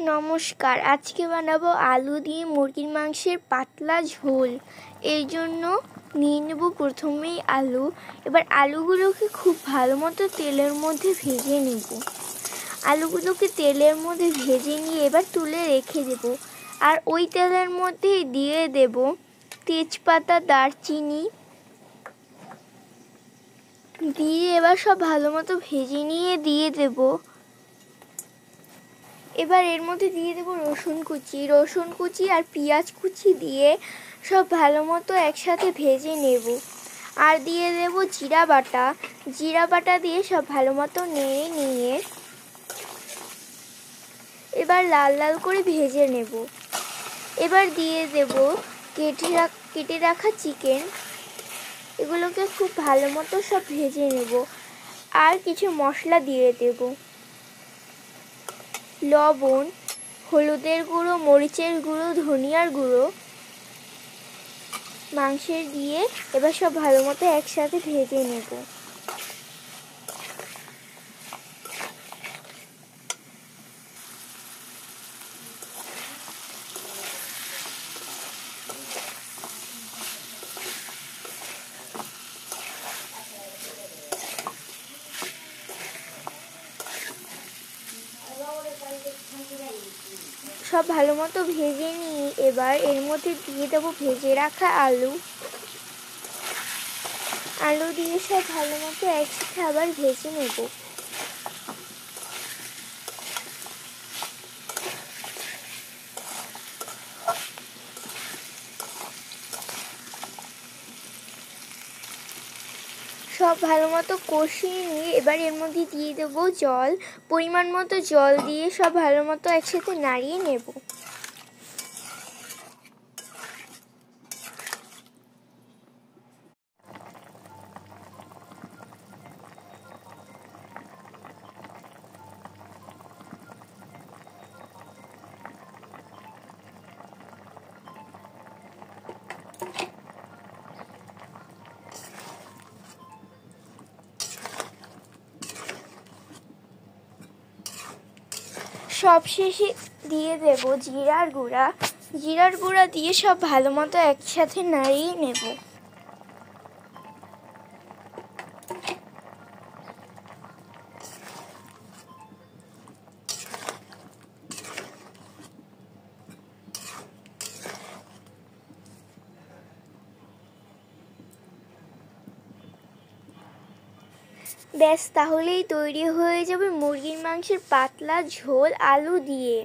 নমস্কার, আজকে বানাবো আলু দিয়ে মুরগির মাংসের পাতলা ঝোল। এই জন্য নিয়ে নেব প্রথমেই আলু। এবার আলুগুলোকে খুব ভালো মতো তেলের মধ্যে ভেজে নেব। আলুগুলোকে তেলের মধ্যে ভেজে নিয়ে এবার তুলে রেখে দেব। আর ওই তেলের মধ্যেই দিয়ে দেব তেজপাতা, দারচিনি দিয়ে এবার সব ভালো মতো ভেজে নিয়ে দিয়ে দেব। এবার এর মধ্যে দিয়ে দেবো রসুন কুচি আর পেঁয়াজ কুচি দিয়ে সব ভালো মতো একসাথে ভেজে নেব। আর দিয়ে দেব জিরা বাটা দিয়ে সব ভালো মতো নেড়ে নিয়ে এবার লাল লাল করে ভেজে নেব। এবার দিয়ে দেব কেটে রাখা চিকেন। এগুলোকে খুব ভালো মতো সব ভেজে নেব। আর কিছু মশলা দিয়ে দেব, লবণ, হলুদের গুঁড়ো, মরিচের গুঁড়ো, ধনিয়ার গুঁড়ো, মাংসের দিয়ে এবার সব ভালো মতো একসাথে ভেজে নেব। সব ভালো মতো ভেজে নিয়ে এবার এর মধ্যে দিয়ে দেবো ভেজে রাখা আলু দিয়ে সব ভালো মতো একসাথে আবার ভেজে নেব। সব ভালো মতো কষিয়ে নিয়ে এবার এর মধ্যে দিয়ে দেবো জল। পরিমাণ মতো জল দিয়ে সব ভালো মতো একসাথে নাড়িয়ে নেব। সবশেষে দিয়ে দেব জিরার গুঁড়া দিয়ে সব ভালো মতো একসাথে নাড়িয়ে নেব। ব্যাস, তাহলেই তৈরি হয়ে যাবে মুরগির মাংসের পাতলা ঝোল আলু দিয়ে।